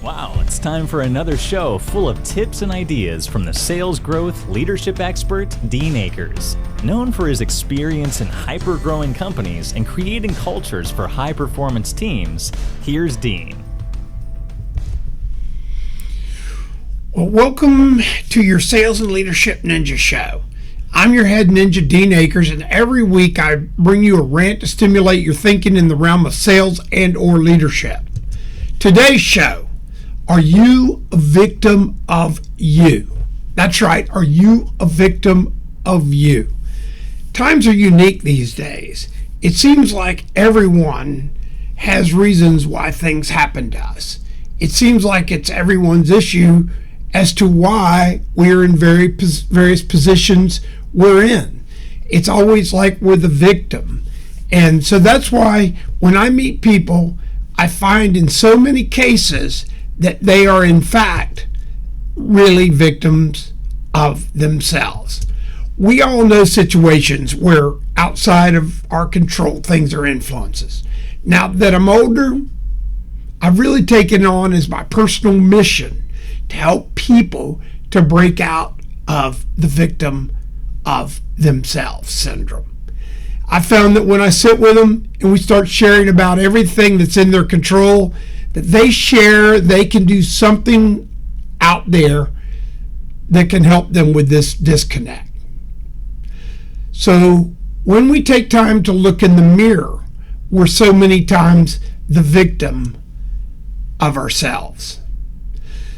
Wow, it's time for another show full of tips and ideas from the sales growth leadership expert, Dean Akers. Known for his experience in hyper-growing companies and creating cultures for high-performance teams, here's Dean. Well, welcome to your Sales and Leadership Ninja Show. I'm your head ninja, Dean Akers, and every week I bring you a rant to stimulate your thinking in the realm of sales and or leadership. Today's show, are you a victim of you? That's right, are you a victim of you? Times are unique these days. It seems like everyone has reasons why things happen to us. It seems like it's everyone's issue as to why we're in various positions we're in. It's always like we're the victim. And so that's why when I meet people, I find in so many cases that they are in fact really victims of themselves. We all know situations where outside of our control things are influences. Now that I'm older, I've really taken on as my personal mission to help people to break out of the victim of themselves syndrome. I found that when I sit with them and we start sharing about everything that's in their control, that they share, they can do something out there that can help them with this disconnect. So when we take time to look in the mirror, we're so many times the victim of ourselves.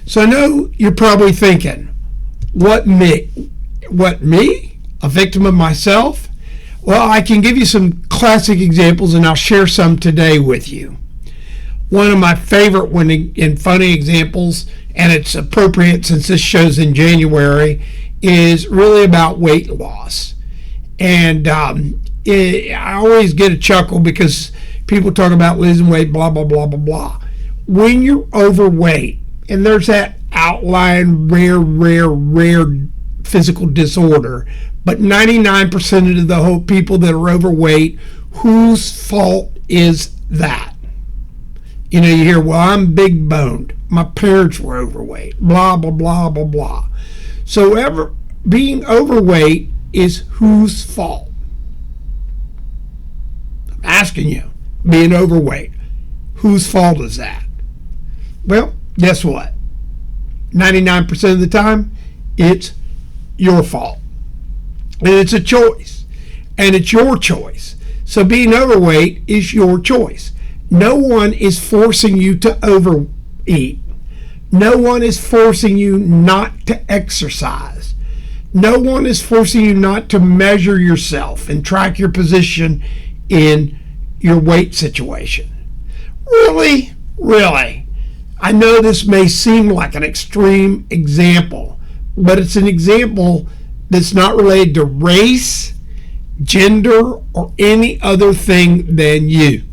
So I know you're probably thinking, what me? A victim of myself? Well, I can give you some classic examples and I'll share some today with you. One of my favorite and funny examples, and it's appropriate since this show's in January, is really about weight loss. And I always get a chuckle because people talk about losing weight, blah, blah, blah, blah, blah. When you're overweight, and there's that outlying rare physical disorder, but 99% of the whole people that are overweight, whose fault is that? You know, you hear, well, I'm big boned. My parents were overweight, blah, blah, blah, blah, blah. So being overweight is whose fault? I'm asking you, being overweight, whose fault is that? Well, guess what? 99% of the time, it's your fault. And it's a choice. And it's your choice. So being overweight is your choice. No one is forcing you to overeat. No one is forcing you not to exercise. No one is forcing you not to measure yourself and track your position in your weight situation. Really? I know this may seem like an extreme example, but it's an example that's not related to race, gender, or any other thing than you.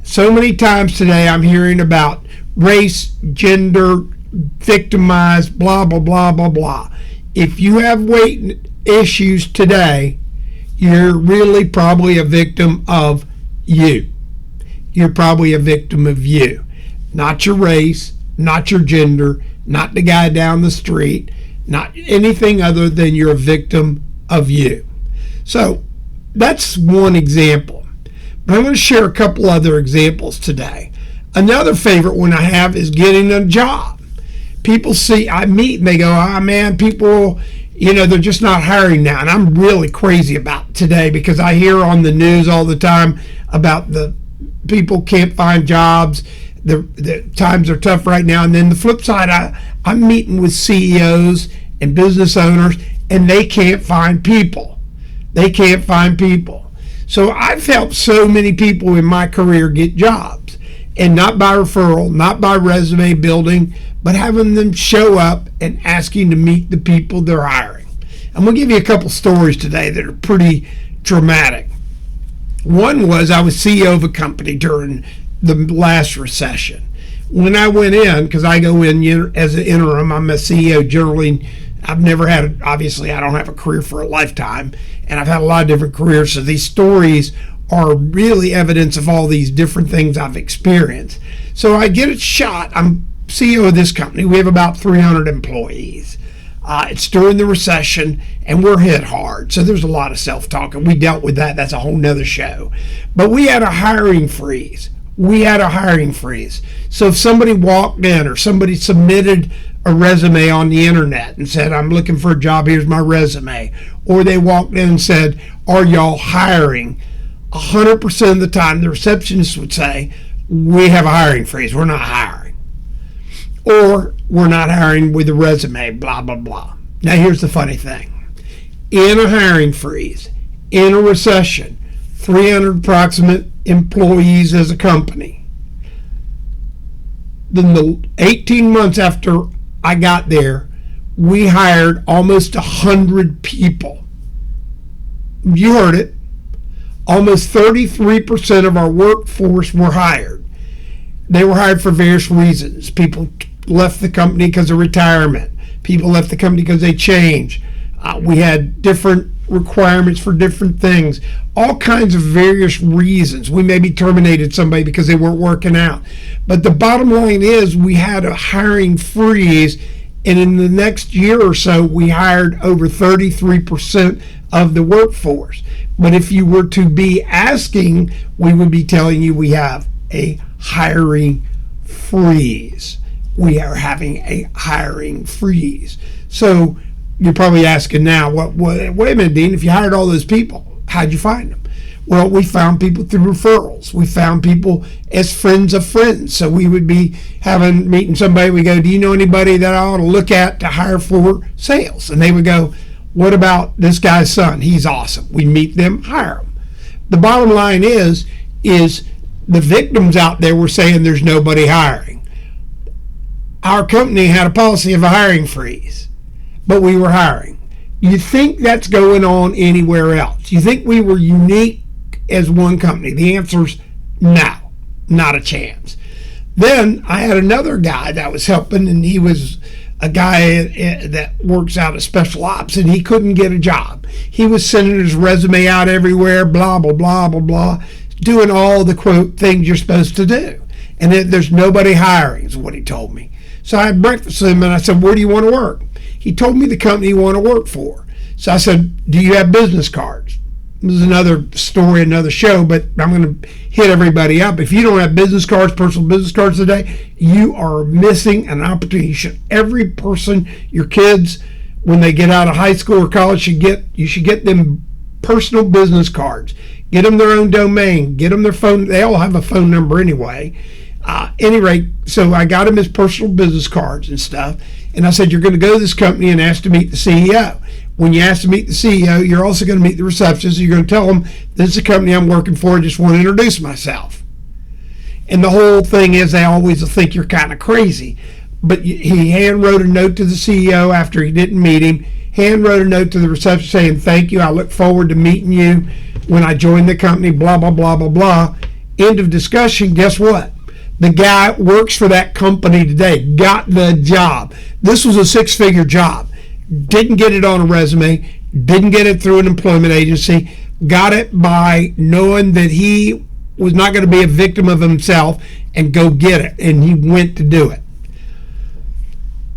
So many times today I'm hearing about race, gender, victimized, blah, blah, blah, blah, blah. If you have weight issues today, you're really probably a victim of you. You're probably a victim of you. Not your race, not your gender, not the guy down the street, not anything other than you're a victim of you. So that's one example. But I'm going to share a couple other examples today. Another favorite one I have is getting a job. People I meet and they go, man, people, they're just not hiring now. And I'm really crazy about today because I hear on the news all the time about the people can't find jobs. The times are tough right now. And then the flip side, I'm meeting with CEOs and business owners, and they can't find people. So I've helped so many people in my career get jobs, and not by referral, not by resume building, but having them show up and asking to meet the people they're hiring. I'm going to give you a couple stories today that are pretty dramatic. One was I was CEO of a company during the last recession. When I went in, because I go in as an interim, I'm a CEO generally. I've never had, obviously I don't have a career for a lifetime, and I've had a lot of different careers, so these stories are really evidence of all these different things I've experienced. So I get a shot, I'm CEO of this company. We have about 300 employees. It's during the recession, and we're hit hard. So there's a lot of self-talk, and we dealt with that. That's a whole nother show. But we had a hiring freeze. So if somebody walked in or somebody submitted a resume on the internet and said, I'm looking for a job, here's my resume, or they walked in and said, are y'all hiring? 100% of the time, the receptionist would say, we have a hiring freeze. We're not hiring. Or we're not hiring with a resume, blah, blah, blah. Now, here's the funny thing. In a hiring freeze, in a recession, 300 approximate employees as a company. Then the 18 months after I got there, we hired almost 100 people. You heard it. Almost 33% of our workforce were hired. They were hired for various reasons. People left the company because of retirement. People left the company because they changed. We had different requirements for different things. All kinds of various reasons. We maybe terminated somebody because they weren't working out. But the bottom line is we had a hiring freeze, and in the next year or so, we hired over 33% of the workforce. But if you were to be asking, we would be telling you we have a hiring freeze. We are having a hiring freeze. So you're probably asking now, wait a minute, Dean, if you hired all those people, how'd you find them? Well, we found people through referrals. We found people as friends of friends. So we would be meeting somebody. We go, do you know anybody that I ought to look at to hire for sales? And they would go, what about this guy's son? He's awesome. We meet them, hire them. The bottom line is the victims out there were saying there's nobody hiring. Our company had a policy of a hiring freeze, but we were hiring. You think that's going on anywhere else? You think we were unique as one company? The answer's no, not a chance. Then I had another guy that was helping, and he was a guy that works out at Special Ops, and he couldn't get a job. He was sending his resume out everywhere, blah, blah, blah, blah, blah, doing all the, quote, things you're supposed to do. And there's nobody hiring, is what he told me. So I had breakfast with him, and I said, where do you want to work? He told me the company you want to work for. So I said, do you have business cards? This is another story, another show, but I'm going to hit everybody up. If you don't have business cards, personal business cards today, you are missing an opportunity. Every person, your kids, when they get out of high school or college, you should get them personal business cards. Get them their own domain. Get them their phone. They all have a phone number anyway. Any rate, so I got him his personal business cards and stuff, and I said, you're going to go to this company and ask to meet the CEO. When you ask to meet the CEO, you're also going to meet the receptionist. You're going to tell them, this is the company I'm working for. I just want to introduce myself. And the whole thing is they always think you're kind of crazy. But he hand wrote a note to the CEO after he didn't meet him, hand wrote a note to the receptionist saying, thank you. I look forward to meeting you when I join the company, blah, blah, blah, blah, blah. End of discussion. Guess what? The guy works for that company today, got the job. This was a 6-figure job. Didn't get it on a resume, didn't get it through an employment agency, got it by knowing that he was not going to be a victim of himself and go get it, and he went to do it.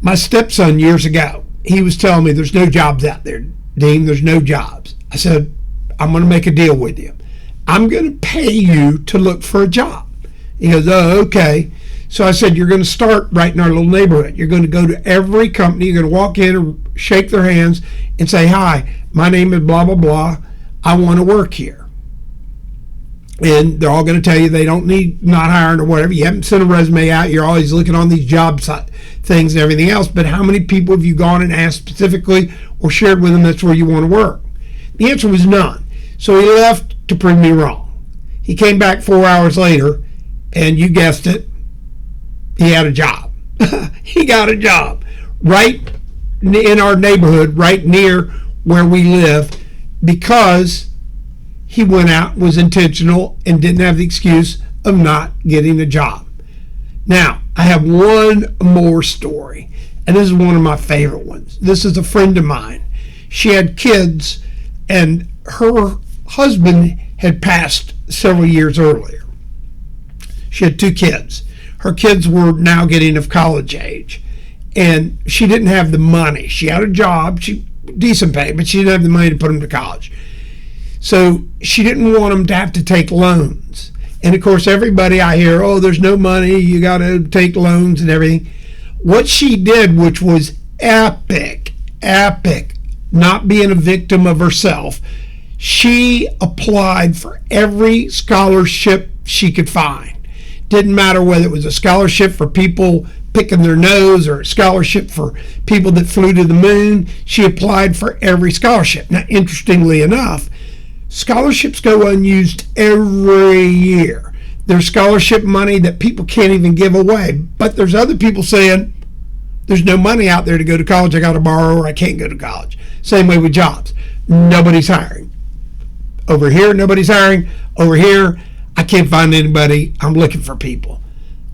My stepson years ago, he was telling me there's no jobs out there, Dean, there's no jobs. I said, I'm going to make a deal with you. I'm going to pay you to look for a job. He goes, oh, okay. So I said, you're going to start right in our little neighborhood. You're going to go to every company. You're going to walk in and shake their hands and say, hi, my name is blah, blah, blah. I want to work here. And they're all going to tell you they don't need not hiring or whatever. You haven't sent a resume out. You're always looking on these job site things and everything else. But how many people have you gone and asked specifically or shared with them that's where you want to work? The answer was none. So he left to prove me wrong. He came back 4 hours later, and you guessed it, he had a job. He got a job right in our neighborhood, right near where we live, because he went out, was intentional, and didn't have the excuse of not getting a job. Now, I have one more story, and this is one of my favorite ones. This is a friend of mine. She had kids, and her husband had passed several years earlier. She had 2 kids. her kids were now getting of college age, and she didn't have the money. She had a job, she decent pay, but she didn't have the money to put them to college. So she didn't want them to have to take loans. And of course, everybody I hear, oh, there's no money, you got to take loans and everything. What she did, which was epic, not being a victim of herself, she applied for every scholarship she could find. Didn't matter whether it was a scholarship for people picking their nose or a scholarship for people that flew to the moon. She applied for every scholarship. Now, interestingly enough, scholarships go unused every year. There's scholarship money that people can't even give away, but there's other people saying, there's no money out there to go to college, I got to borrow, or I can't go to college. Same way with jobs. Nobody's hiring. Over here, nobody's hiring. Over here, I can't find anybody. I'm looking for people.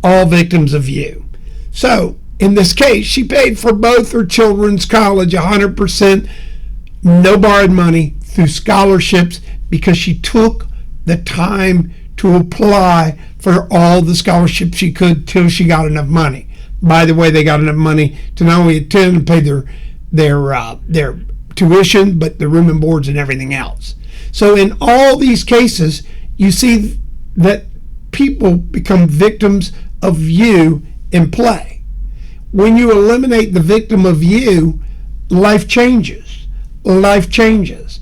All victims of you. So, in this case, she paid for both her children's college 100%, no borrowed money, through scholarships, because she took the time to apply for all the scholarships she could till she got enough money. By the way, they got enough money to not only attend and pay their tuition, but the room and boards and everything else. So in all these cases, you see that people become victims of you in play. When you eliminate the victim of you, life changes. Life changes.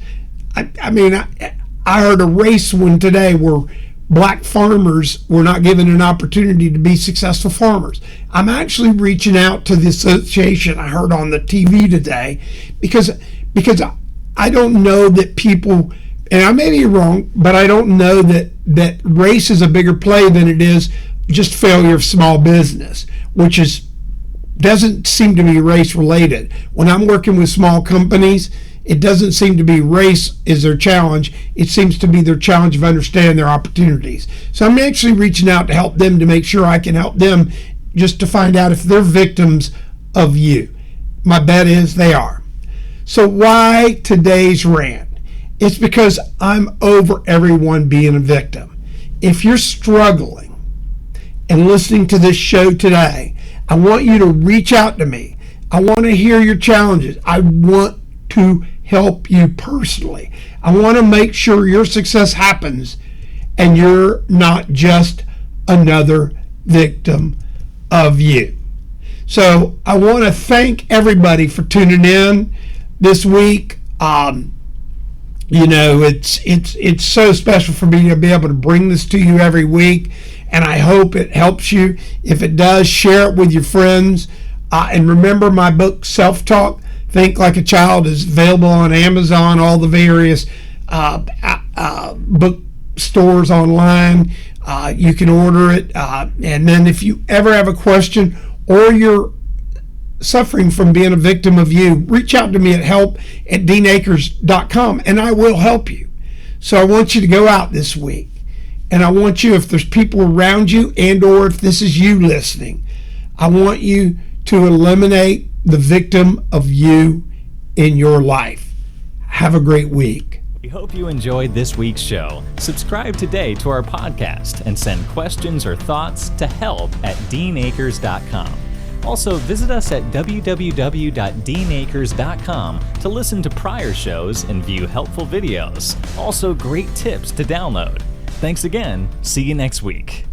I heard a race one today where black farmers were not given an opportunity to be successful farmers. I'm actually reaching out to the association I heard on the TV today because I don't know that people, and I may be wrong, but I don't know that race is a bigger play than it is just failure of small business, which doesn't seem to be race related. When I'm working with small companies, it doesn't seem to be race is their challenge. It seems to be their challenge of understanding their opportunities. So I'm actually reaching out to help them, to make sure I can help them, just to find out if they're victims of you. My bet is they are. So why today's rant? It's because I'm over everyone being a victim. If you're struggling and listening to this show today, I want you to reach out to me. I want to hear your challenges. I want to help you personally. I want to make sure your success happens and you're not just another victim of you. So I want to thank everybody for tuning in this week. It's so special for me to be able to bring this to you every week, and I hope it helps you. If it does, share it with your friends. And remember, my book, Self-Talk, Think Like a Child, is available on Amazon, all the various book stores online. You can order it. And then if you ever have a question or you're suffering from being a victim of you, reach out to me at help@deanakers.com and I will help you. So I want you to go out this week, and I want you, if there's people around you and or if this is you listening, I want you to eliminate the victim of you in your life. Have a great week. We hope you enjoyed this week's show. Subscribe today to our podcast and send questions or thoughts to help@deanakers.com. Also, visit us at www.deanakers.com to listen to prior shows and view helpful videos. Also, great tips to download. Thanks again. See you next week.